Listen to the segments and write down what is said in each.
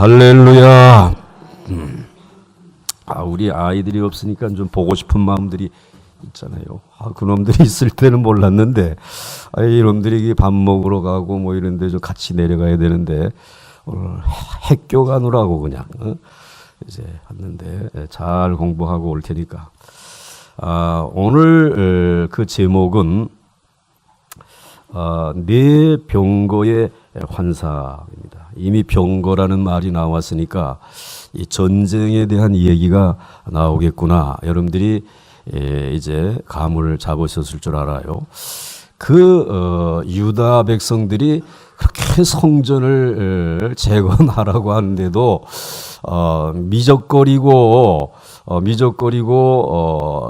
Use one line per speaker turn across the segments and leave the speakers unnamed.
할렐루야. 우리 아이들이 없으니까 좀 보고 싶은 마음들이 있잖아요. 그놈들이 있을 때는 몰랐는데, 이놈들이 밥 먹으러 가고 뭐 이런데 좀 같이 내려가야 되는데, 오늘 학교 가느라고 그냥 이제 왔는데 잘 공부하고 올 테니까. 오늘 그 제목은 내 병거의 환상입니다. 이미 병거라는 말이 나왔으니까 이 전쟁에 대한 얘기가 나오겠구나. 여러분들이 이제 감을 잡으셨을 줄 알아요. 유다 백성들이 그렇게 성전을 재건하라고 하는데도 미적거리고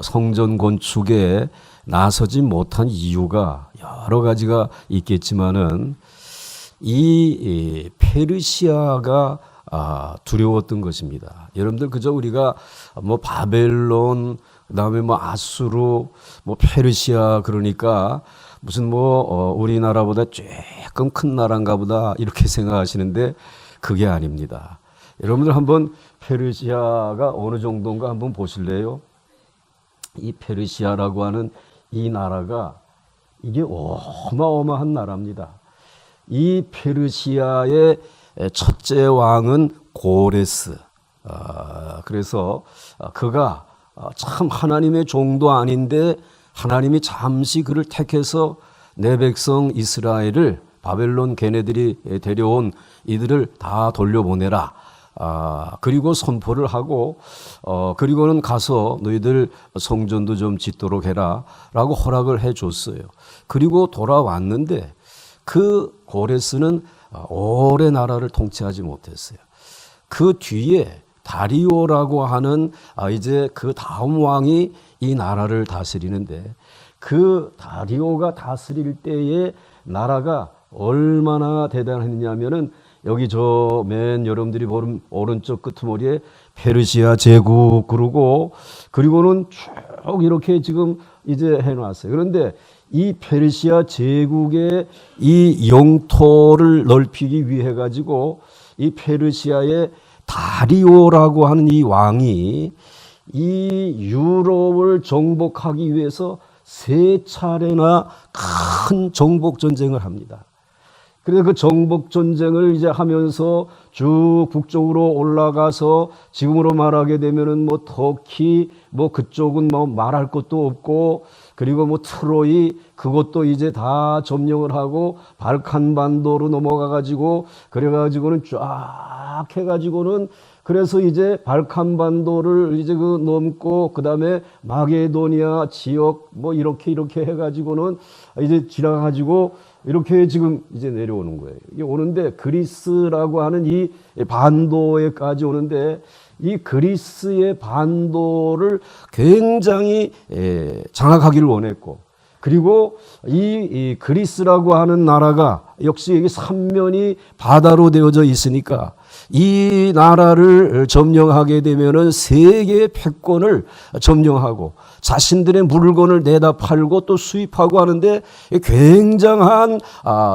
성전 건축에 나서지 못한 이유가 여러 가지가 있겠지만은 이 페르시아가 두려웠던 것입니다. 여러분들 그저 우리가 뭐 바벨론 그다음에 뭐 아수르 뭐 페르시아 그러니까 무슨 우리나라보다 조금 큰 나라인가 보다 이렇게 생각하시는데 그게 아닙니다. 여러분들 한번 페르시아가 어느 정도인가 한번 보실래요? 이 페르시아라고 하는 이 나라가 이게 어마어마한 나라입니다. 이 페르시아의 첫째 왕은 고레스. 그래서 그가 참 하나님의 종도 아닌데 하나님이 잠시 그를 택해서 내 백성 이스라엘을 바벨론 걔네들이 데려온 이들을 다 돌려보내라. 그리고 선포를 하고 그리고는 가서 너희들 성전도 좀 짓도록 해라 라고 허락을 해 줬어요. 그리고 돌아왔는데 그 고레스는 오래 나라를 통치하지 못했어요. 그 뒤에 다리오라고 하는 이제 그 다음 왕이 이 나라를 다스리는데 그 다리오가 다스릴 때의 나라가 얼마나 대단했냐면은 여기 저 맨 여러분들이 보는 오른쪽 끄트머리에 페르시아 제국 그리고는 쭉 이렇게 지금 이제 해놨어요. 그런데 이 페르시아 제국의 이 영토를 넓히기 위해 가지고 이 페르시아의 다리오라고 하는 이 왕이 이 유럽을 정복하기 위해서 3차례나 큰 정복 전쟁을 합니다. 그래서 그 정복 전쟁을 이제 하면서 쭉 북쪽으로 올라가서 지금으로 말하게 되면은 뭐 터키 그쪽은 말할 것도 없고 그리고 트로이 그것도 이제 다 점령을 하고 발칸 반도로 넘어가 가지고 그래가지고는 쫙 해가지고는 그래서 이제 발칸 반도를 이제 넘고 그다음에 마게도니아 지역 이렇게 해가지고는 이제 지나가지고 이렇게 지금 이제 내려오는 거예요. 이게 오는데 그리스라고 하는 이 반도에까지 오는데 이 그리스의 반도를 굉장히 장악하기를 원했고 그리고 이 그리스라고 하는 나라가 역시 여기 삼면이 바다로 되어져 있으니까 이 나라를 점령하게 되면은 세계의 패권을 점령하고 자신들의 물건을 내다 팔고 또 수입하고 하는데 굉장한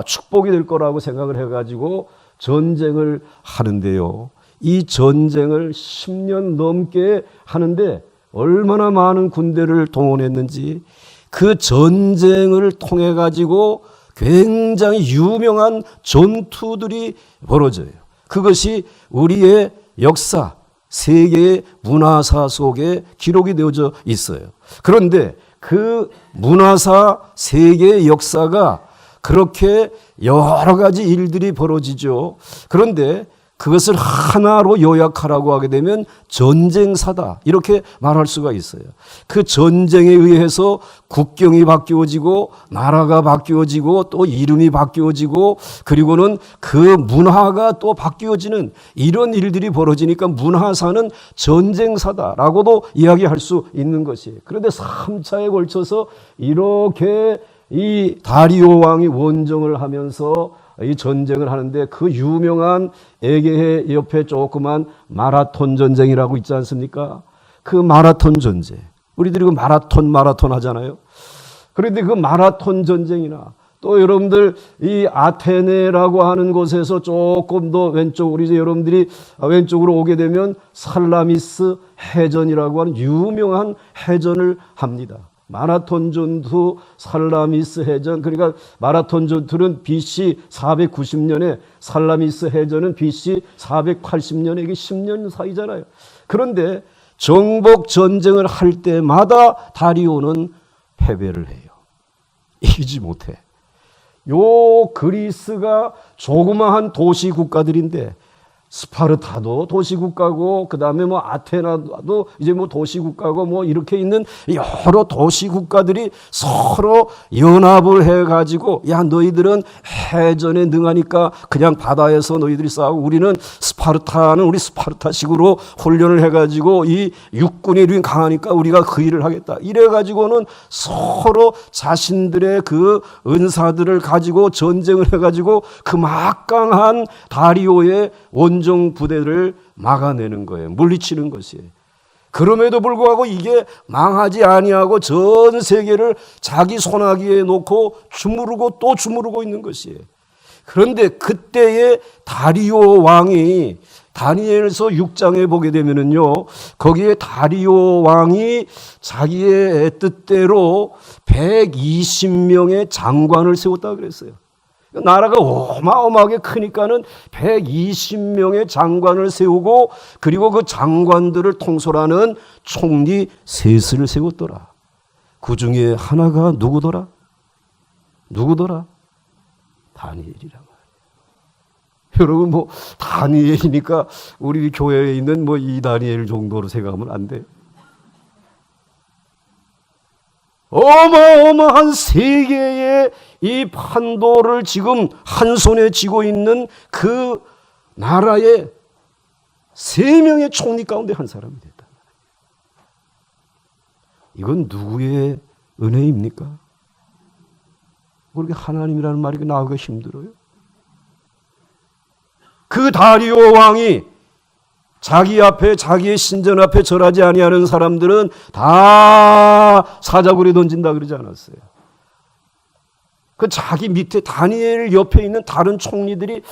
축복이 될 거라고 생각을 해가지고 전쟁을 하는데요. 이 전쟁을 10년 넘게 하는데 얼마나 많은 군대를 동원했는지 그 전쟁을 통해 가지고 굉장히 유명한 전투들이 벌어져요. 그것이 우리의 역사, 세계의 문화사 속에 기록이 되어져 있어요. 그런데 그 문화사 세계의 역사가 그렇게 여러 가지 일들이 벌어지죠. 그런데 그것을 하나로 요약하라고 하게 되면 전쟁사다 이렇게 말할 수가 있어요. 그 전쟁에 의해서 국경이 바뀌어지고 나라가 바뀌어지고 또 이름이 바뀌어지고 그리고는 그 문화가 또 바뀌어지는 이런 일들이 벌어지니까 문화사는 전쟁사다라고도 이야기할 수 있는 것이에요. 그런데 3차에 걸쳐서 이렇게 이 다리오 왕이 원정을 하면서 이 전쟁을 하는데 그 유명한 에게해 옆에 조그만 마라톤 전쟁이라고 있지 않습니까? 그 마라톤 전쟁. 우리들이 그 마라톤 하잖아요. 그런데 그 마라톤 전쟁이나 또 여러분들 이 아테네라고 하는 곳에서 조금 더 왼쪽으로 이제 여러분들이 왼쪽으로 오게 되면 살라미스 해전이라고 하는 유명한 해전을 합니다. 마라톤 전투, 살라미스 해전. 그러니까 마라톤 전투는 BC 490년에 살라미스 해전은 BC 480년에 이게 10년 사이잖아요. 그런데 정복 전쟁을 할 때마다 다리오는 패배를 해요. 이기지 못해. 요 그리스가 조그마한 도시 국가들인데 스파르타도 도시국가고 그다음에 뭐 아테나도 이제 뭐 도시국가고 뭐 이렇게 있는 여러 도시국가들이 서로 연합을 해가지고 야 너희들은 해전에 능하니까 그냥 바다에서 너희들이 싸우고 우리는 스파르타는 우리 스파르타식으로 훈련을 해가지고 이 육군이 강하니까 우리가 그 일을 하겠다 이래가지고는 서로 자신들의 그 은사들을 가지고 전쟁을 해가지고 그 막강한 다리오의 원정 부대를 막아내는 거예요. 물리치는 것이에요. 그럼에도 불구하고 이게 망하지 아니하고 전 세계를 자기 손아귀에 놓고 주무르고 또 주무르고 있는 것이에요. 그런데 그때의 다리오 왕이 다니엘서 6장에 보게 되면은요, 거기에 다리오 왕이 자기의 뜻대로 120명의 장관을 세웠다고 그랬어요. 나라가 어마어마하게 크니까는 120명의 장관을 세우고 그리고 그 장관들을 통솔하는 총리 셋을 세웠더라. 그 중에 하나가 누구더라? 다니엘이란 말이에요. 여러분 뭐 다니엘이니까 우리 교회에 있는 뭐 이 다니엘 정도로 생각하면 안 돼요. 어마어마한 세계의 이 판도를 지금 한 손에 쥐고 있는 그 나라의 3명의 총리 가운데 한 사람이 됐다. 이건 누구의 은혜입니까? 그렇게 하나님이라는 말이 나오기가 힘들어요. 그 다리오 왕이 자기 앞에 자기의 신전 앞에 절하지 아니하는 사람들은 다 사자굴에 던진다 그러지 않았어요. 그 자기 밑에 다니엘 옆에 있는 다른 총리들이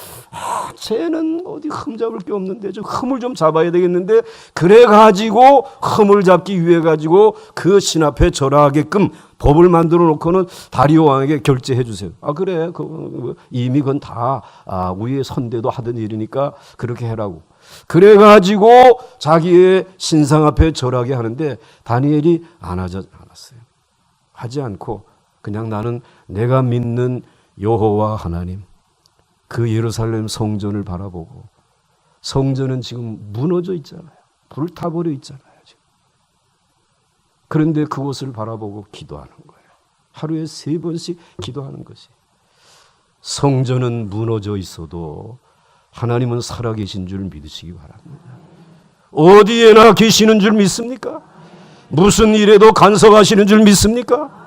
쟤는 어디 흠잡을 게 없는데 좀 흠을 좀 잡아야 되겠는데 그래가지고 흠을 잡기 위해 가지고 그 신 앞에 절하게끔 법을 만들어 놓고는 다리오 왕에게 결제해 주세요. 그래 이미 그건 다 위에 선대도 하던 일이니까 그렇게 해라고. 그래가지고 자기의 신상 앞에 절하게 하는데 다니엘이 안 하지 않았어요. 하지 않고 그냥 나는 내가 믿는 여호와 하나님 그 예루살렘 성전을 바라보고 성전은 지금 무너져 있잖아요. 불타버려 있잖아요. 지금. 그런데 그곳을 바라보고 기도하는 거예요. 하루에 3번씩 기도하는 것이. 성전은 무너져 있어도 하나님은 살아계신 줄 믿으시기 바랍니다. 어디에나 계시는 줄 믿습니까? 무슨 일에도 간섭하시는 줄 믿습니까?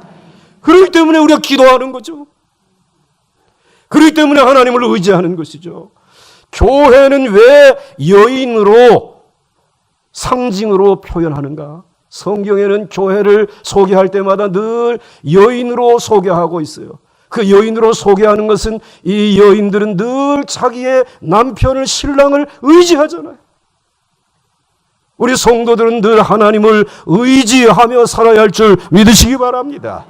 그렇기 때문에 우리가 기도하는 거죠. 그렇기 때문에 하나님을 의지하는 것이죠. 교회는 왜 여인으로 상징으로 표현하는가? 성경에는 교회를 소개할 때마다 늘 여인으로 소개하고 있어요. 그 여인으로 소개하는 것은 이 여인들은 늘 자기의 남편을 신랑을 의지하잖아요. 우리 성도들은 늘 하나님을 의지하며 살아야 할 줄 믿으시기 바랍니다.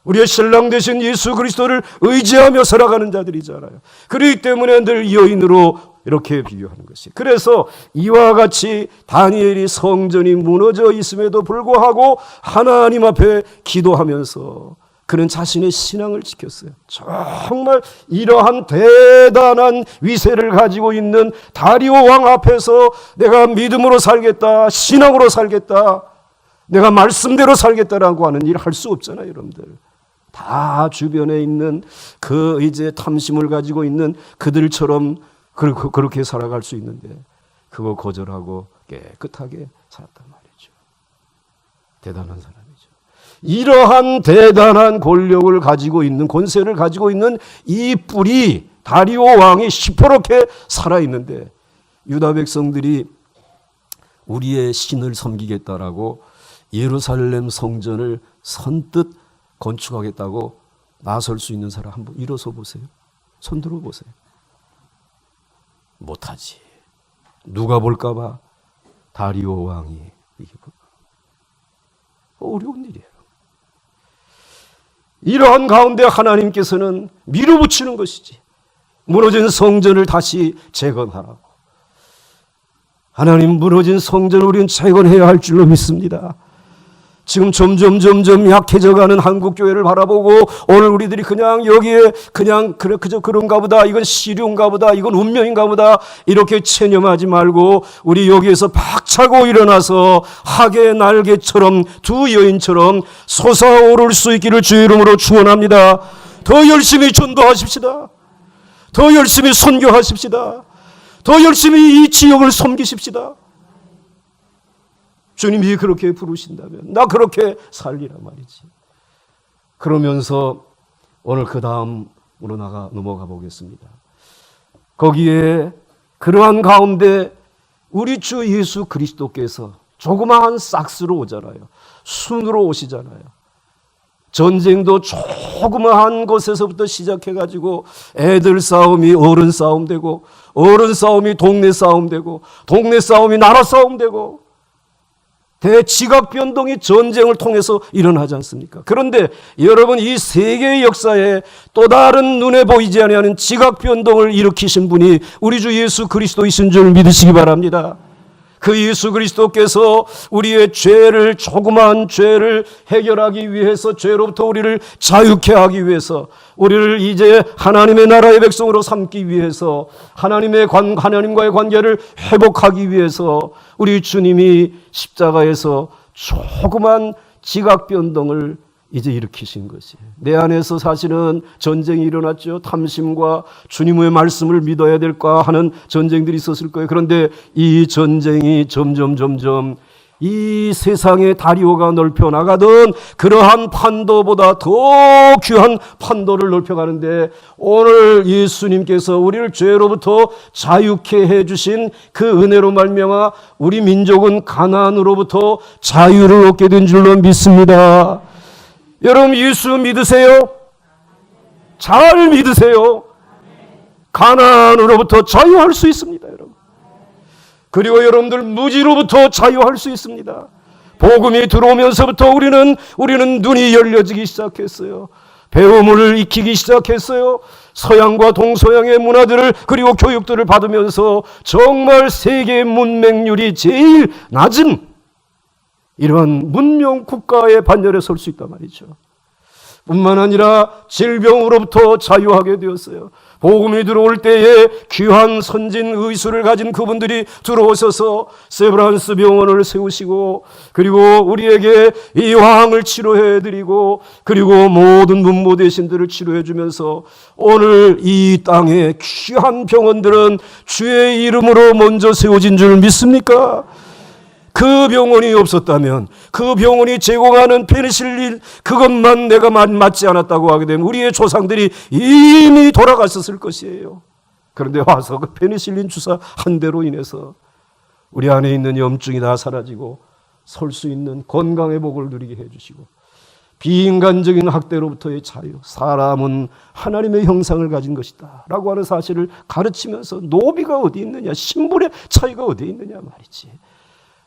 우리의 신랑 되신 예수 그리스도를 의지하며 살아가는 자들이잖아요. 그렇기 때문에 늘 여인으로 이렇게 비교하는 것이. 그래서 이와 같이 다니엘이 성전이 무너져 있음에도 불구하고 하나님 앞에 기도하면서 그는 자신의 신앙을 지켰어요. 정말 이러한 대단한 위세를 가지고 있는 다리오 왕 앞에서 내가 믿음으로 살겠다, 신앙으로 살겠다, 내가 말씀대로 살겠다라고 하는 일 할 수 없잖아요, 여러분들. 다 주변에 있는 그 이제 탐심을 가지고 있는 그들처럼 그렇게 살아갈 수 있는데 그거 거절하고 깨끗하게 살았단 말이죠. 대단한 사람이죠. 이러한 대단한 권력을 가지고 있는 권세를 가지고 있는 이 뿔이 다리오 왕이 시퍼렇게 살아있는데 유다 백성들이 우리의 신을 섬기겠다라고 예루살렘 성전을 선뜻 건축하겠다고 나설 수 있는 사람 한번 일어서 보세요. 손 들어 보세요. 못하지. 누가 볼까 봐 다리오 왕이 이게 어려운 일이에요. 이러한 가운데 하나님께서는 밀어붙이는 것이지. 무너진 성전을 다시 재건하라고. 하나님, 무너진 성전을 우리는 재건해야 할 줄로 믿습니다. 지금 점점 약해져가는 한국교회를 바라보고 오늘 우리들이 그냥 여기에 그냥 그저 그런가 보다, 이건 시류인가 보다, 이건 운명인가 보다 이렇게 체념하지 말고 우리 여기에서 박차고 일어나서 학의 날개처럼 두 여인처럼 솟아오를 수 있기를 주의 이름으로 축원합니다. 더 열심히 전도하십시다. 더 열심히 선교하십시다. 더 열심히 이 지역을 섬기십시다. 주님이 그렇게 부르신다면 나 그렇게 살리란 말이지. 그러면서 오늘 그 다음으로 넘어가 보겠습니다. 거기에 그러한 가운데 우리 주 예수 그리스도께서 조그마한 싹스로 오잖아요. 순으로 오시잖아요. 전쟁도 조그마한 곳에서부터 시작해가지고 애들 싸움이 어른 싸움 되고, 어른 싸움이 동네 싸움 되고, 동네 싸움이 나라 싸움 되고, 대지각 변동이 전쟁을 통해서 일어나지 않습니까? 그런데 여러분, 이 세계의 역사에 또 다른 눈에 보이지 아니하는 지각 변동을 일으키신 분이 우리 주 예수 그리스도이신 줄 믿으시기 바랍니다. 그 예수 그리스도께서 우리의 죄를, 조그마한 죄를 해결하기 위해서, 죄로부터 우리를 자유케 하기 위해서, 우리를 이제 하나님의 나라의 백성으로 삼기 위해서, 하나님과의 관계를 회복하기 위해서 우리 주님이 십자가에서 조그만 지각 변동을 이제 일으키신 것이에요. 내 안에서 사실은 전쟁이 일어났죠. 탐심과 주님의 말씀을 믿어야 될까 하는 전쟁들이 있었을 거예요. 그런데 이 전쟁이 점점 이 세상의 다리오가 넓혀 나가던 그러한 판도보다 더 귀한 판도를 넓혀가는데, 오늘 예수님께서 우리를 죄로부터 자유케 해주신 그 은혜로 말미암아 우리 민족은 가나안으로부터 자유를 얻게 된 줄로 믿습니다. 여러분, 예수 믿으세요? 잘 믿으세요? 가나안으로부터 자유할 수 있습니다, 여러분. 그리고 여러분들 무지로부터 자유할 수 있습니다. 복음이 들어오면서부터 우리는 눈이 열려지기 시작했어요. 배움을 익히기 시작했어요. 서양과 동서양의 문화들을, 그리고 교육들을 받으면서 정말 세계 문맹률이 제일 낮은 이러한 문명 국가의 반열에 설 수 있단 말이죠. 뿐만 아니라 질병으로부터 자유하게 되었어요. 복음이 들어올 때에 귀한 선진 의술을 가진 그분들이 들어오셔서 세브란스 병원을 세우시고, 그리고 우리에게 이 왕을 치료해드리고, 그리고 모든 문모 대신들을 치료해주면서 오늘 이 땅에 귀한 병원들은 주의 이름으로 먼저 세워진 줄 믿습니까? 그 병원이 없었다면, 그 병원이 제공하는 페니실린 그것만 내가 맞지 않았다고 하게 되면 우리의 조상들이 이미 돌아갔었을 것이에요. 그런데 와서 그 페니실린 주사 한 대로 인해서 우리 안에 있는 염증이 다 사라지고 설 수 있는 건강의 복을 누리게 해주시고, 비인간적인 학대로부터의 자유, 사람은 하나님의 형상을 가진 것이다 라고 하는 사실을 가르치면서 노비가 어디 있느냐, 신분의 차이가 어디 있느냐 말이지.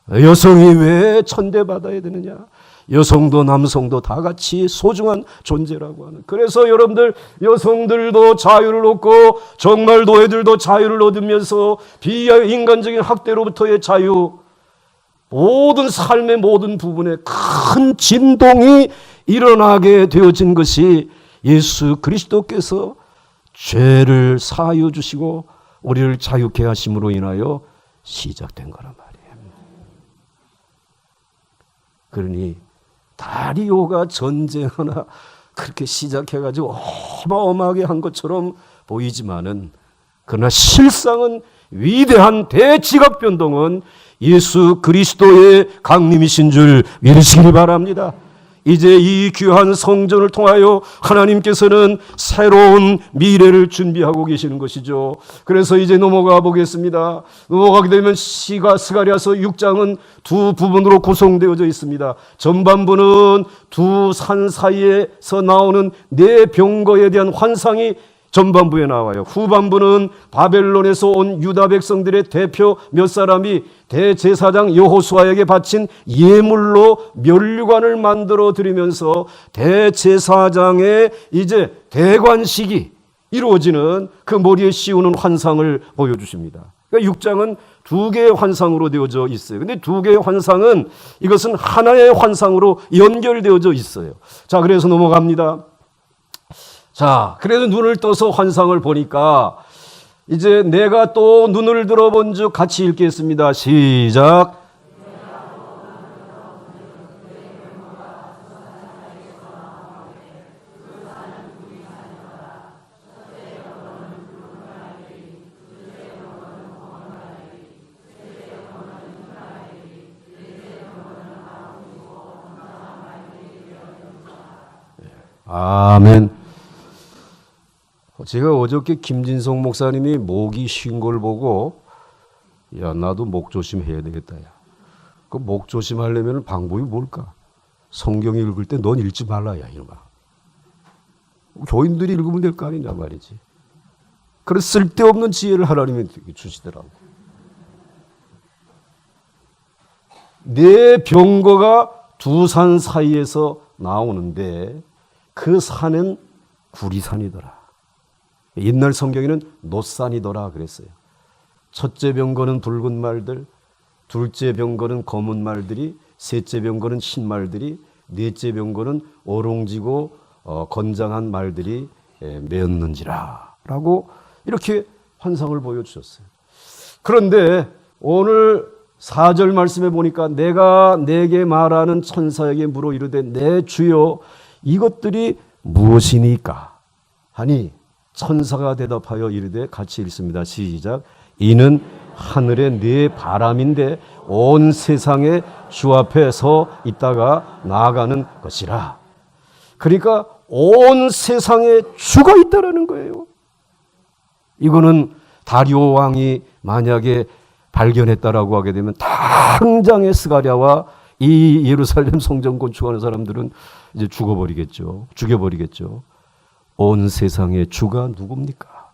여성이 왜 천대받아야 되느냐? 여성도 남성도 다 같이 소중한 존재라고 하는. 그래서 여러분들, 여성들도 자유를 얻고 정말 노예들도 자유를 얻으면서 비인간적인 학대로부터의 자유, 모든 삶의 모든 부분에 큰 진동이 일어나게 되어진 것이 예수 그리스도께서 죄를 사하여 주시고 우리를 자유케 하심으로 인하여 시작된 거란 말이에요. 그러니 다리오가 전쟁하나 그렇게 시작해가지고 어마어마하게 한 것처럼 보이지만은, 그러나 실상은 위대한 대지각 변동은 예수 그리스도의 강림이신 줄 믿으시기 바랍니다. 이제 이 귀한 성전을 통하여 하나님께서는 새로운 미래를 준비하고 계시는 것이죠. 그래서 이제 넘어가 보겠습니다. 넘어가게 되면 스가랴서 6장은 두 부분으로 구성되어져 있습니다. 전반부는 두 산 사이에서 나오는 네 병거에 대한 환상이 전반부에 나와요. 후반부는 바벨론에서 온 유다 백성들의 대표 몇 사람이 대제사장 여호수아에게 바친 예물로 면류관을 만들어 드리면서 대제사장의 이제 대관식이 이루어지는 그 머리에 씌우는 환상을 보여주십니다. 그러니까 6장은 두 개의 환상으로 되어져 있어요. 근데 두 개의 환상은 이것은 하나의 환상으로 연결되어져 있어요. 자, 그래서 넘어갑니다. 자, 그래서 눈을 떠서 환상을 보니까 이제 내가 또 눈을 들어본 즉 같이 읽겠습니다. 시작. 아멘. 제가 어저께 김진성 목사님이 목이 쉰 걸 보고 야, 나도 목 조심해야 되겠다. 야. 그 목 조심하려면 방법이 뭘까? 성경 읽을 때 넌 읽지 말라. 야, 이놈아. 교인들이 읽으면 될 거 아니냐 말이지. 그런 쓸데없는 지혜를 하나님이 주시더라고. 네 병거가 두 산 사이에서 나오는데 그 산은 구리산이더라. 옛날 성경에는 놋산이더라 그랬어요. 첫째 병거는 붉은 말들, 둘째 병거는 검은 말들이, 셋째 병거는 흰 말들이, 넷째 병거는 어롱지고 건장한 말들이 메었는지라 라고 이렇게 환상을 보여주셨어요. 그런데 오늘 4절 말씀에 보니까 내가 내게 말하는 천사에게 물어 이르되 내 주여 이것들이 무엇이니까 하니 천사가 대답하여 이르되 같이 읽습니다. 시작. 이는 하늘의 네 바람인데 온 세상에 주 앞에 서 있다가 나아가는 것이라. 그러니까 온 세상에 주가 있다라는 거예요. 이거는 다리오 왕이 만약에 발견했다라고 하게 되면 당장의 스가랴와 이 예루살렘 성전 건축하는 사람들은 이제 죽여버리겠죠. 온 세상의 주가 누굽니까?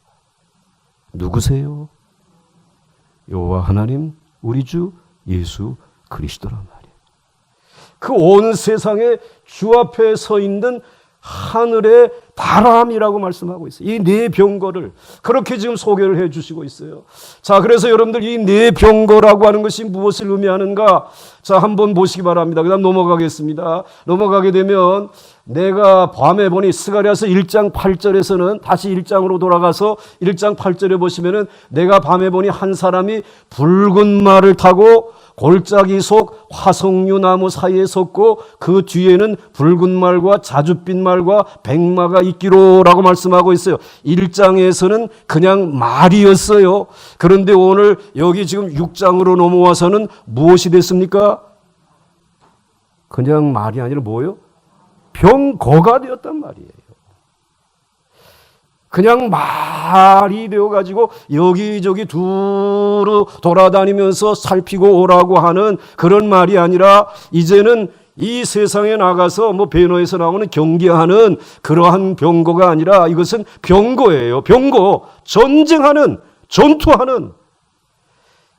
누구세요? 여호와 하나님 우리 주 예수 그리스도란 말이에요. 그 온 세상의 주 앞에 서 있는 하늘의 바람이라고 말씀하고 있어요. 이 네 병거를 그렇게 지금 소개를 해 주시고 있어요. 자, 그래서 여러분들 이 네 병거라고 하는 것이 무엇을 의미하는가? 자, 한번 보시기 바랍니다. 그 다음 넘어가겠습니다. 넘어가게 되면 내가 밤에 보니 스가랴서 1장 8절에서는 다시 1장으로 돌아가서 1장 8절에 보시면은 내가 밤에 보니 한 사람이 붉은 말을 타고 골짜기 속 화석류 나무 사이에 섰고 그 뒤에는 붉은 말과 자줏빛 말과 백마가 있기로라고 말씀하고 있어요. 1장에서는 그냥 말이었어요. 그런데 오늘 여기 지금 6장으로 넘어와서는 무엇이 됐습니까? 그냥 말이 아니라 뭐예요? 병거가 되었단 말이에요. 그냥 말이 되어가지고 여기저기 두루 돌아다니면서 살피고 오라고 하는 그런 말이 아니라 이제는 이 세상에 나가서 뭐 배너에서 나오는 경계하는 그러한 병거가 아니라 이것은 병거예요. 병거, 전투하는.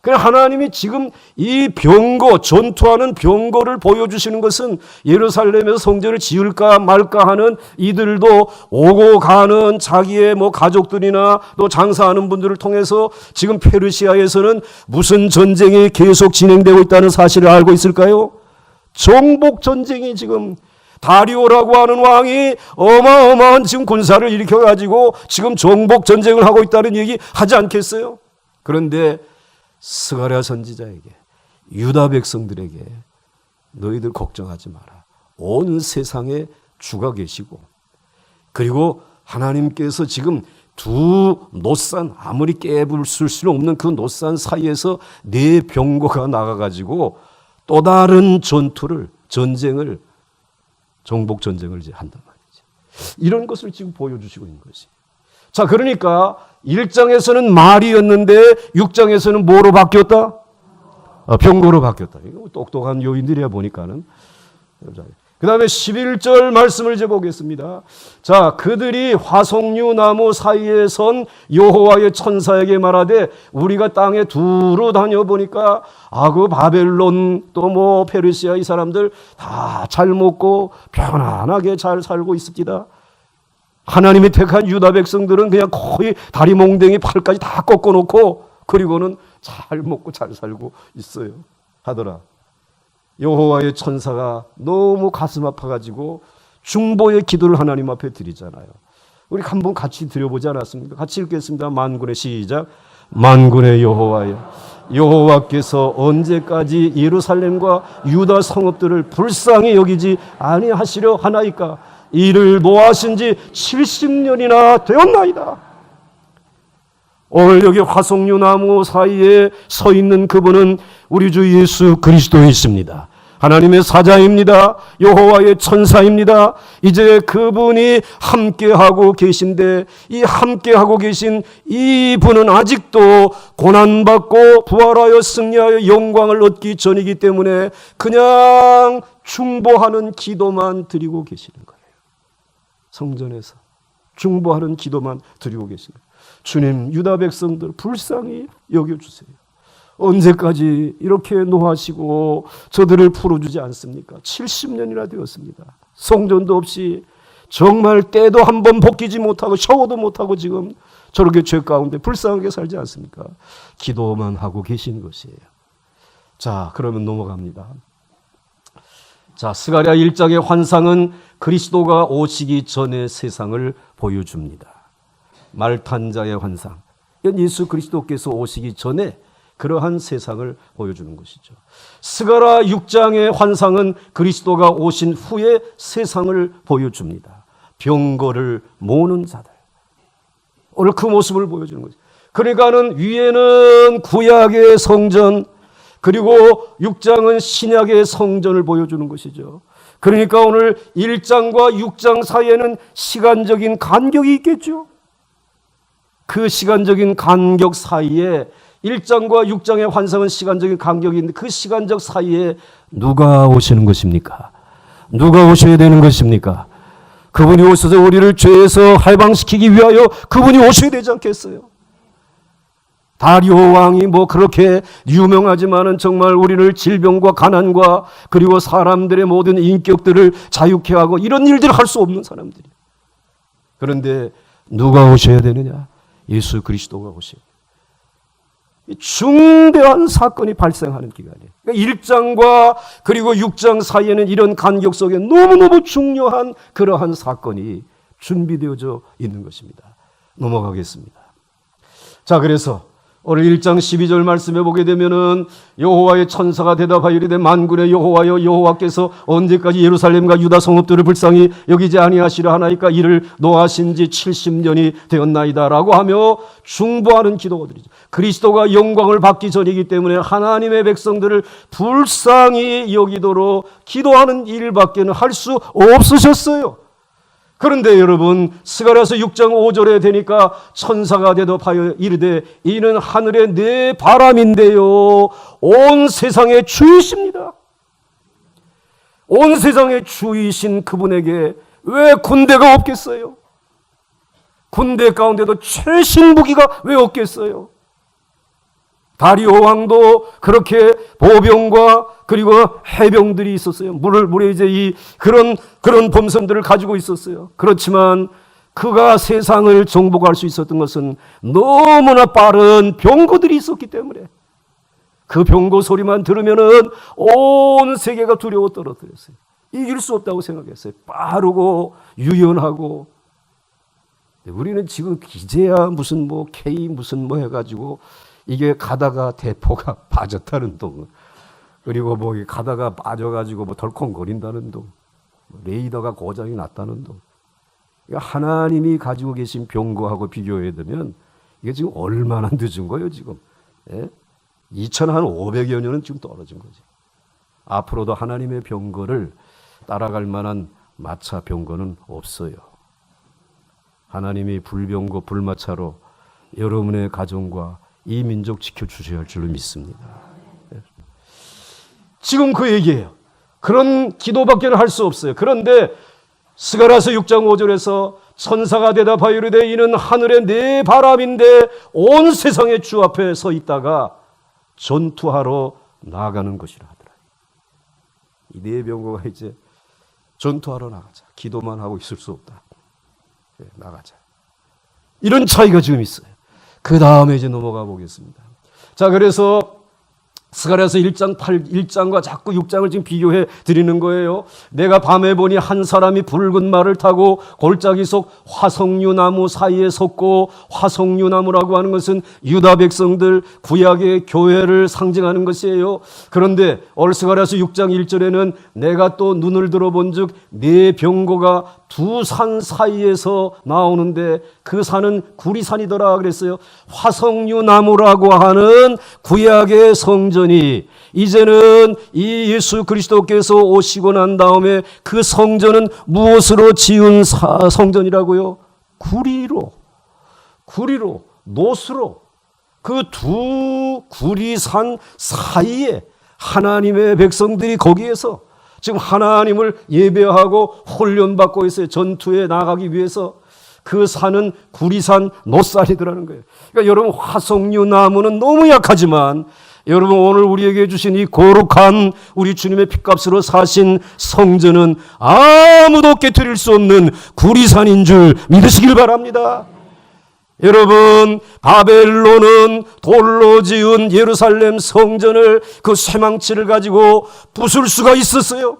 그래서 하나님이 지금 이 병거, 전투하는 병거를 보여주시는 것은 예루살렘에서 성전을 지을까 말까 하는 이들도 오고 가는 자기의 뭐 가족들이나 또 장사하는 분들을 통해서 지금 페르시아에서는 무슨 전쟁이 계속 진행되고 있다는 사실을 알고 있을까요? 정복 전쟁이 지금 다리오라고 하는 왕이 어마어마한 지금 군사를 일으켜가지고 지금 정복 전쟁을 하고 있다는 얘기 하지 않겠어요? 그런데 스가랴 선지자에게 유다 백성들에게 너희들 걱정하지 마라. 온 세상에 주가 계시고 그리고 하나님께서 지금 두 놋산 아무리 깨부술 수는 없는 그 놋산 사이에서 네 병거가 나가가지고 또 다른 전쟁을 정복 전쟁을 이제 한단 말이지. 이런 것을 지금 보여주시고 있는 것이. 자, 그러니까 1장에서는 말이었는데 6장에서는 뭐로 바뀌었다? 병거로 바뀌었다. 이거 똑똑한 요인들이야 보니까는. 그 다음에 11절 말씀을 이제 보겠습니다. 자, 그들이 화석류 나무 사이에 선 여호와의 천사에게 말하되 우리가 땅에 두루 다녀보니까 그 바벨론 또 뭐 페르시아 이 사람들 다 잘 먹고 편안하게 잘 살고 있습니다. 하나님이 택한 유다 백성들은 그냥 거의 다리 몽댕이 팔까지 다 꺾어놓고 그리고는 잘 먹고 잘 살고 있어요 하더라. 여호와의 천사가 너무 가슴 아파가지고 중보의 기도를 하나님 앞에 드리잖아요. 우리 한번 같이 드려보지 않았습니까? 같이 읽겠습니다. 만군의 시작. 만군의 여호와여, 여호와께서 언제까지 예루살렘과 유다 성읍들을 불쌍히 여기지 아니하시려 하나이까? 이를 노하신 지 70년이나 되었나이다. 오늘 여기 화석류 나무 사이에 서 있는 그분은 우리 주 예수 그리스도이십니다. 하나님의 사자입니다. 여호와의 천사입니다. 이제 그분이 함께하고 계신데 이 함께하고 계신 이 분은 아직도 고난받고 부활하여 승리하여 영광을 얻기 전이기 때문에 그냥 중보하는 기도만 드리고 계시는 거예요. 성전에서 중보하는 기도만 드리고 계시는 거예요. 주님, 유다 백성들 불쌍히 여겨주세요. 언제까지 이렇게 노하시고 저들을 풀어주지 않습니까? 70년이나 되었습니다. 성전도 없이 정말 때도 한번 벗기지 못하고 샤워도 못하고 지금 저렇게 죄 가운데 불쌍하게 살지 않습니까? 기도만 하고 계신 것이에요. 자, 그러면 넘어갑니다. 자, 스가랴 1장의 환상은 그리스도가 오시기 전의 세상을 보여줍니다. 말탄자의 환상. 예수 그리스도께서 오시기 전에 그러한 세상을 보여주는 것이죠. 스가랴 6장의 환상은 그리스도가 오신 후에 세상을 보여줍니다. 병거를 모으는 자들. 오늘 그 모습을 보여주는 거죠. 그러니까는 위에는 구약의 성전, 그리고 6장은 신약의 성전을 보여주는 것이죠. 그러니까 오늘 1장과 6장 사이에는 시간적인 간격이 있겠죠. 그 시간적인 간격 사이에 1장과 6장의 환상은 시간적인 간격이 있는데 그 시간적 사이에 누가 오시는 것입니까? 누가 오셔야 되는 것입니까? 그분이 오셔서 우리를 죄에서 해방시키기 위하여 그분이 오셔야 되지 않겠어요? 다리오 왕이 뭐 그렇게 유명하지만은 정말 우리를 질병과 가난과 그리고 사람들의 모든 인격들을 자유케 하고 이런 일들을 할 수 없는 사람들이. 그런데 누가 오셔야 되느냐? 예수 그리스도가 오셔야 돼요. 중대한 사건이 발생하는 기간이에요. 그러니까 1장과 그리고 6장 사이에는 이런 간격 속에 너무너무 중요한 그러한 사건이 준비되어져 있는 것입니다. 넘어가겠습니다. 자, 그래서 오늘 1장 12절 말씀해 보게 되면은 여호와의 천사가 대답하여 이르되 만군의 여호와여, 여호와께서 언제까지 예루살렘과 유다 성읍들을 불쌍히 여기지 아니하시려 하나이까? 이를 노하신 지 70년이 되었나이다라고 하며 중보하는 기도가 드리죠. 그리스도가 영광을 받기 전이기 때문에 하나님의 백성들을 불쌍히 여기도록 기도하는 일밖에는 할 수 없으셨어요. 그런데 여러분, 스가랴서 6장 5절에 되니까 천사가 대답하여 이르되 이는 하늘의 내 바람인데요, 온 세상의 주이십니다. 온 세상의 주이신 그분에게 왜 군대가 없겠어요? 군대 가운데도 최신 무기가 왜 없겠어요? 다리오 왕도 그렇게 보병과 그리고 해병들이 있었어요. 물에 이제 그런 범선들을 가지고 있었어요. 그렇지만 그가 세상을 정복할 수 있었던 것은 너무나 빠른 병거들이 있었기 때문에 그 병거 소리만 들으면은 온 세계가 두려워 떨어뜨렸어요. 이길 수 없다고 생각했어요. 빠르고 유연하고. 우리는 지금 이제야 무슨 뭐 K 무슨 뭐 해가지고 이게 가다가 대포가 빠졌다는 동, 그리고 뭐 가다가 빠져가지고 뭐 덜컹거린다는 동, 레이더가 고장이 났다는 동. 하나님이 가지고 계신 병거하고 비교해 두면 이게 지금 얼마나 늦은 거예요 지금? 예? 2500여 년은 지금 떨어진 거지. 앞으로도 하나님의 병거를 따라갈 만한 마차 병거는 없어요. 하나님이 불병거 불마차로 여러분의 가정과 이 민족 지켜주셔야 할 줄로 믿습니다. 지금 그 얘기예요. 그런 기도밖에 할 수 없어요. 그런데 스가랴서 6장 5절에서 천사가 대답하여 이르되 이는 하늘의 네 바람인데 온 세상의 주 앞에 서 있다가 전투하러 나가는 것이라 하더라. 이 네 병거가 이제 전투하러 나가자. 기도만 하고 있을 수 없다. 나가자. 이런 차이가 지금 있어요. 그 다음에 이제 넘어가 보겠습니다. 자, 그래서 스가랴서 1장과 자꾸 6장을 지금 비교해 드리는 거예요. 내가 밤에 보니 한 사람이 붉은 말을 타고 골짜기 속 화석류 나무 사이에 섰고, 화석류 나무라고 하는 것은 유다 백성들 구약의 교회를 상징하는 것이에요. 그런데 오늘 스가랴서 6장 1절에는 내가 또 눈을 들어본즉 네 병거가 두 산 사이에서 나오는데 그 산은 구리산이더라 그랬어요. 화석류 나무라고 하는 구약의 성전이 이제는 이 예수 그리스도께서 오시고 난 다음에 그 성전은 무엇으로 지은 성전이라고요? 구리로, 노수로 그 두 구리산 사이에 하나님의 백성들이 거기에서 지금 하나님을 예배하고 훈련받고 있어요. 전투에 나가기 위해서. 그 산은 구리산 노산이더라는 거예요. 그러니까 여러분, 화석류 나무는 너무 약하지만 여러분, 오늘 우리에게 주신 이 거룩한 우리 주님의 핏값으로 사신 성전은 아무도 깨트릴 수 없는 구리산인 줄 믿으시길 바랍니다. 여러분, 바벨론은 돌로 지은 예루살렘 성전을 그 쇠망치를 가지고 부술 수가 있었어요.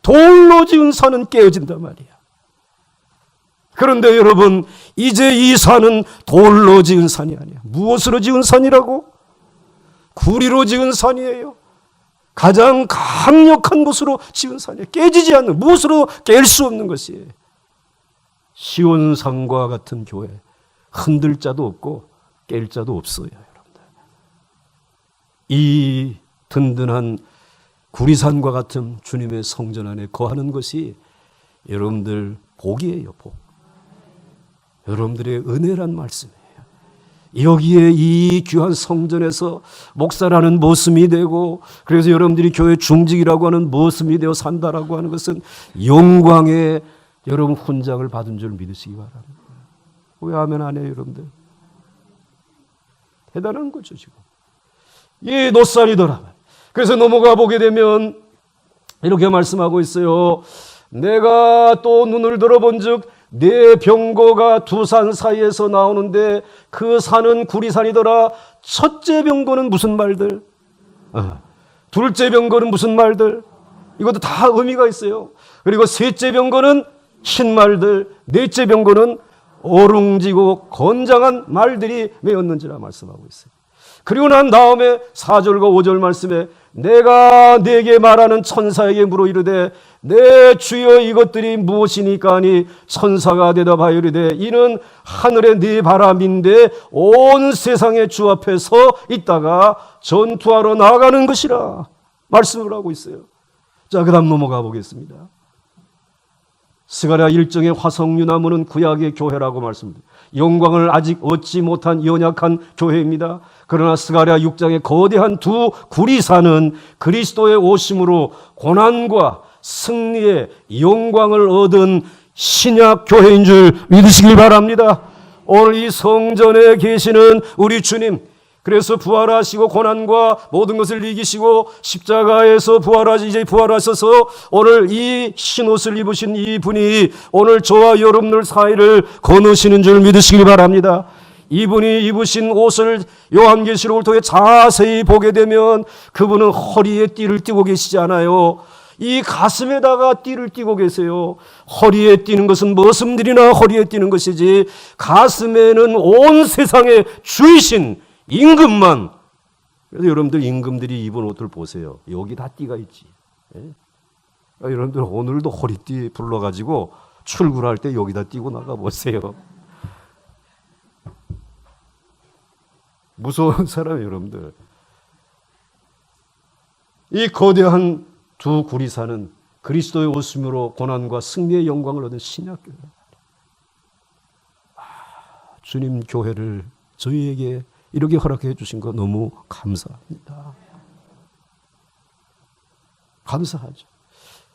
돌로 지은 산은 깨어진단 말이야. 그런데 여러분, 이제 이 산은 돌로 지은 산이 아니야. 무엇으로 지은 산이라고? 구리로 지은 산이에요. 가장 강력한 것으로 지은 산이에요. 깨지지 않는, 무엇으로 깰 수 없는 것이에요. 시온산과 같은 교회, 흔들 자도 없고 깰 자도 없어요, 여러분들. 이 든든한 구리산과 같은 주님의 성전 안에 거하는 것이 여러분들 복이에요, 복. 여러분들의 은혜란 말씀이에요. 여기에 이 귀한 성전에서 목사라는 모습이 되고, 그래서 여러분들이 교회 중직이라고 하는 모습이 되어 산다라고 하는 것은 영광의 여러분 훈장을 받은 줄 믿으시기 바랍니다. 왜 아멘 안 해요, 여러분들? 대단한 거죠, 지금. 이 노산이더라. 그래서 넘어가 보게 되면 이렇게 말씀하고 있어요. 내가 또 눈을 들어본즉 네 병거가 두 산 사이에서 나오는데 그 산은 구리산이더라. 첫째 병거는 무슨 말들? 둘째 병거는 무슨 말들? 이것도 다 의미가 있어요. 그리고 셋째 병거는 흰 말들, 넷째 병거는 어룽지고 건장한 말들이 메었는지라 말씀하고 있어요. 그리고 난 다음에 4절과 5절 말씀에 내가 네게 말하는 천사에게 물어 이르되 내 주여 이것들이 무엇이니까 하니 천사가 대답하여 이르되 이는 하늘의 네 바람인데 온 세상의 주 앞에 서 있다가 전투하러 나가는 것이라 말씀을 하고 있어요. 자, 그 다음 넘어가 보겠습니다. 스가랴 1장의 화석류 나무는 구약의 교회라고 말씀드립니다. 영광을 아직 얻지 못한 연약한 교회입니다. 그러나 스가랴 6장의 거대한 두 구리산은 그리스도의 오심으로 고난과 승리의 영광을 얻은 신약 교회인 줄 믿으시길 바랍니다. 오늘 이 성전에 계시는 우리 주님, 그래서 부활하시고 고난과 모든 것을 이기시고 십자가에서 부활하셔서 오늘 이 흰옷을 입으신 이 분이 오늘 저와 여러분들 사이를 거느시는 줄 믿으시기 바랍니다. 이분이 입으신 옷을 요한계시록을 통해 자세히 보게 되면 그분은 허리에 띠를 띠고 계시지 않아요. 이 가슴에다가 띠를 띠고 계세요. 허리에 띠는 것은 머슴들이나 허리에 띠는 것이지 가슴에는 온 세상의 주이신 임금만. 그래서 여러분들 임금들이 입은 옷들 보세요. 여기 다 띠가 있지. 여러분들 오늘도 허리띠 불러가지고 출근할 때 여기다 띠고 나가보세요. 무서운 사람이에요, 여러분들. 이 거대한 두 구리산은 그리스도의 오심으로 고난과 승리의 영광을 얻은 신약교회. 주님 교회를 저희에게 이렇게 허락해 주신 거 너무 감사합니다. 감사하죠.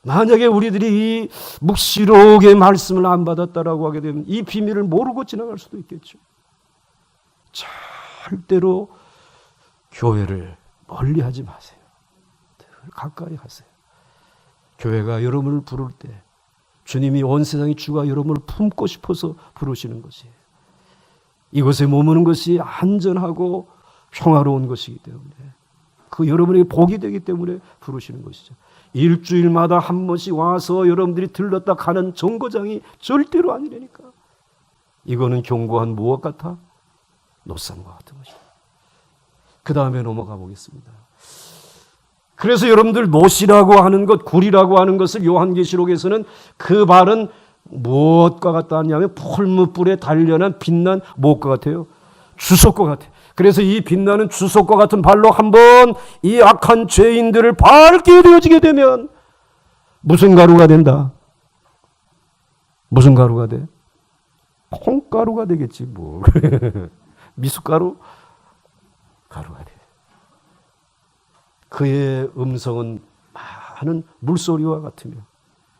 만약에 우리들이 이 묵시록의 말씀을 안 받았다라고 하게 되면 이 비밀을 모르고 지나갈 수도 있겠죠. 절대로 교회를 멀리 하지 마세요. 늘 가까이 하세요. 교회가 여러분을 부를 때 주님이 온 세상의 주가 여러분을 품고 싶어서 부르시는 것이에요. 이곳에 머무는 것이 안전하고 평화로운 것이기 때문에, 그 여러분에게 복이 되기 때문에 부르시는 것이죠. 일주일마다 한 번씩 와서 여러분들이 들렀다 가는 정거장이 절대로 아니라니까. 이거는 견고한 무엇 같아? 노상과 같은 것이다. 그 다음에 넘어가 보겠습니다. 그래서 여러분들 노시라고 하는 것, 굴이라고 하는 것을 요한계시록에서는 그 발은 무엇과 같다 하냐면 풀무불에 단련한 빛난 무엇과 같아요? 주석과 같아요. 그래서 이 빛나는 주석과 같은 발로 한번 이 악한 죄인들을 밟게 되어지게 되면 무슨 가루가 된다? 무슨 가루가 돼? 콩가루가 되겠지 뭐. 미숫가루? 가루가 돼. 그의 음성은 많은 물소리와 같으며,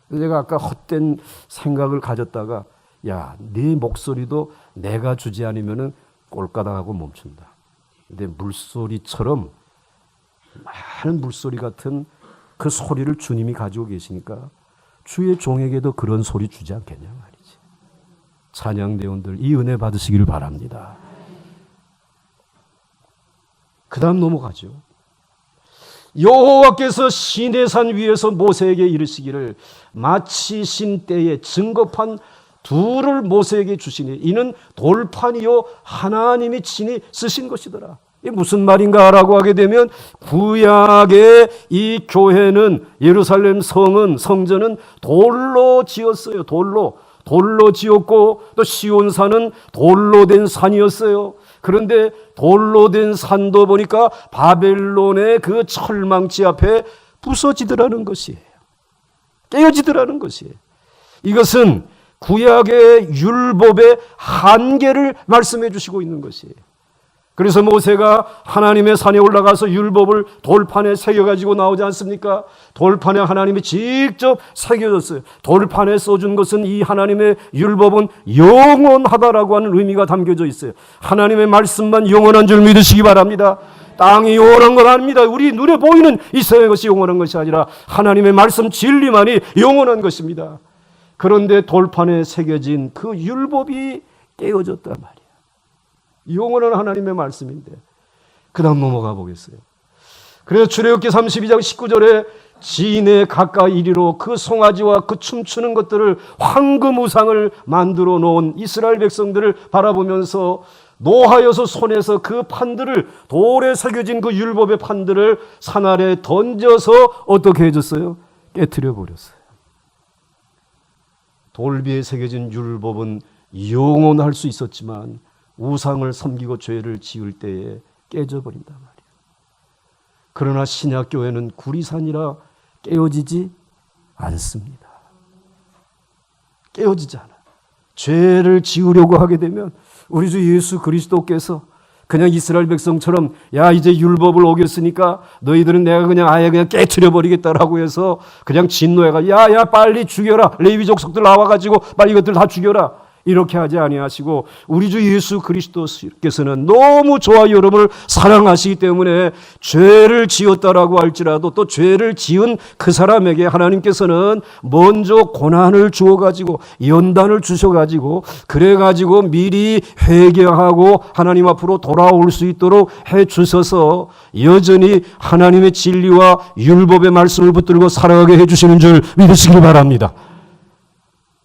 내가 아까 헛된 생각을 가졌다가 야, 네 목소리도 내가 주지 않으면은 꼴까닥하고 멈춘다. 근데 물소리처럼 많은 물소리 같은 그 소리를 주님이 가지고 계시니까 주의 종에게도 그런 소리 주지 않겠냐 말이지. 찬양대원들 이 은혜 받으시기를 바랍니다. 그 다음 넘어가죠. 여호와께서 시내산 위에서 모세에게 이르시기를 마치신 때에 증거판 둘을 모세에게 주시니 이는 돌판이요 하나님이 친히 쓰신 것이더라. 이게 무슨 말인가라고 하게 되면 구약의 이 교회는, 예루살렘 성전은 돌로 지었어요. 돌로 지었고 또 시온산은 돌로 된 산이었어요. 그런데 돌로 된 산도 보니까 바벨론의 그 철망치 앞에 부서지더라는 것이에요. 깨어지더라는 것이에요. 이것은 구약의 율법의 한계를 말씀해 주시고 있는 것이에요. 그래서 모세가 하나님의 산에 올라가서 율법을 돌판에 새겨가지고 나오지 않습니까? 돌판에 하나님이 직접 새겨졌어요. 돌판에 써준 것은 이 하나님의 율법은 영원하다라고 하는 의미가 담겨져 있어요. 하나님의 말씀만 영원한 줄 믿으시기 바랍니다. 땅이 영원한 건 아닙니다. 우리 눈에 보이는 이 세상의 것이 영원한 것이 아니라 하나님의 말씀 진리만이 영원한 것입니다. 그런데 돌판에 새겨진 그 율법이 깨어졌단 말이에요. 영원한 하나님의 말씀인데. 그 다음 넘어가 보겠어요. 그래서 출애굽기 32장 19절에 지인에 가까이 이리로 그 송아지와 그 춤추는 것들을 황금 우상을 만들어 놓은 이스라엘 백성들을 바라보면서 노하여서 손에서 그 판들을, 돌에 새겨진 그 율법의 판들을 산 아래 던져서 어떻게 해줬어요? 깨트려 버렸어요. 돌비에 새겨진 율법은 영원할 수 있었지만 우상을 섬기고 죄를 지을 때에 깨져버린단 말이에요. 그러나 신약교회는 구리산이라 깨어지지 않습니다. 깨어지지 않아요. 죄를 지으려고 하게 되면 우리 주 예수 그리스도께서 그냥 이스라엘 백성처럼 야 이제 율법을 어겼으니까 너희들은 내가 그냥 아예 그냥 깨트려 버리겠다라고 해서 그냥 진노해가 야야 빨리 죽여라, 레위 족속들 나와가지고 빨리 이것들 다 죽여라, 이렇게 하지 아니하시고 우리 주 예수 그리스도께서는 너무 좋아 여러분을 사랑하시기 때문에 죄를 지었다라고 할지라도 또 죄를 지은 그 사람에게 하나님께서는 먼저 고난을 주어가지고 연단을 주셔가지고 그래가지고 미리 회개하고 하나님 앞으로 돌아올 수 있도록 해주셔서 여전히 하나님의 진리와 율법의 말씀을 붙들고 살아가게 해주시는 줄 믿으시기 바랍니다.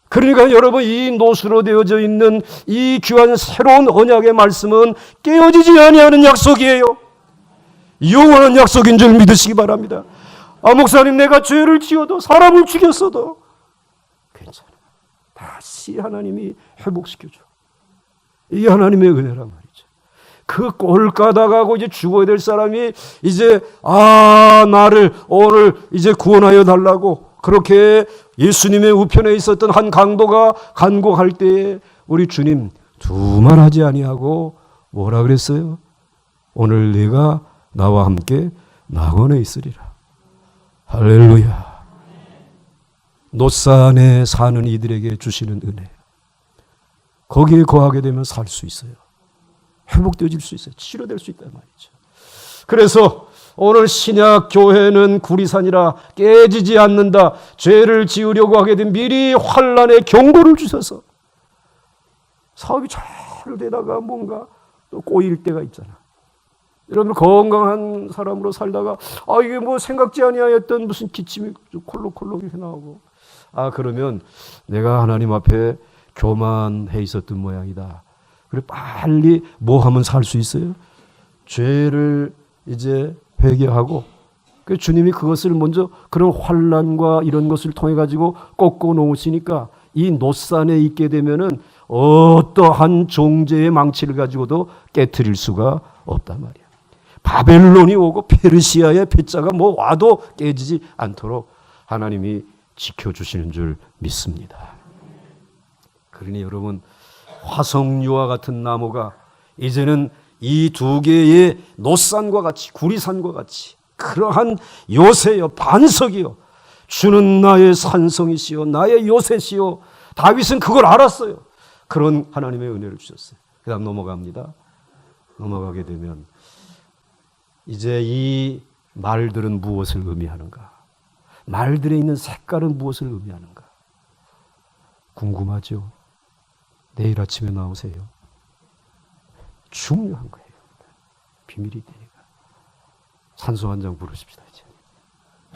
그러니까 여러분 이 노수로 되어져 있는 이 귀한 새로운 언약의 말씀은 깨어지지 아니하는 약속이에요. 영원한 약속인 줄 믿으시기 바랍니다. 아 목사님 내가 죄를 지어도 사람을 죽였어도 괜찮아. 다시 하나님이 회복시켜줘. 이게 하나님의 은혜란 말이죠. 그 꼴 까다가고 이제 죽어야 될 사람이 이제 나를 오늘 이제 구원하여 달라고 그렇게 예수님의 우편에 있었던 한 강도가 간구할 때에 우리 주님 두말하지 아니하고 뭐라 그랬어요? 오늘 네가 나와 함께 낙원에 있으리라. 할렐루야. 노산에 사는 이들에게 주시는 은혜, 거기에 거하게 되면 살 수 있어요. 회복되어질 수 있어요. 치료될 수 있단 말이죠. 그래서 오늘 신약 교회는 구리산이라 깨지지 않는다. 죄를 지으려고 하게 되면 미리 환난의 경고를 주셔서 사업이 잘 되다가 뭔가 또 꼬일 때가 있잖아. 여러분 건강한 사람으로 살다가 이게 뭐 생각지 아니하였던 무슨 기침이 콜록콜록 이렇게 나오고, 그러면 내가 하나님 앞에 교만해 있었던 모양이다. 그래 빨리 뭐 하면 살 수 있어요? 죄를 이제 회개하고, 그 주님이 그것을 먼저 그런 환난과 이런 것을 통해 가지고 꺾어 놓으시니까 이 노산에 있게 되면은 어떠한 종제의 망치를 가지고도 깨트릴 수가 없단 말이야. 바벨론이 오고 페르시아의 패자가 뭐 와도 깨지지 않도록 하나님이 지켜주시는 줄 믿습니다. 그러니 여러분, 화석류와 같은 나무가 이제는 이 두 개의 노산과 같이, 구리산과 같이 그러한 요새여, 반석이요, 주는 나의 산성이시요 나의 요새시요. 다윗은 그걸 알았어요. 그런 하나님의 은혜를 주셨어요. 그 다음 넘어갑니다. 넘어가게 되면 이제 이 말들은 무엇을 의미하는가? 말들에 있는 색깔은 무엇을 의미하는가? 궁금하죠? 내일 아침에 나오세요. 중요한 거예요. 비밀이 되니까. 산소 한 장 부르십시다, 이제.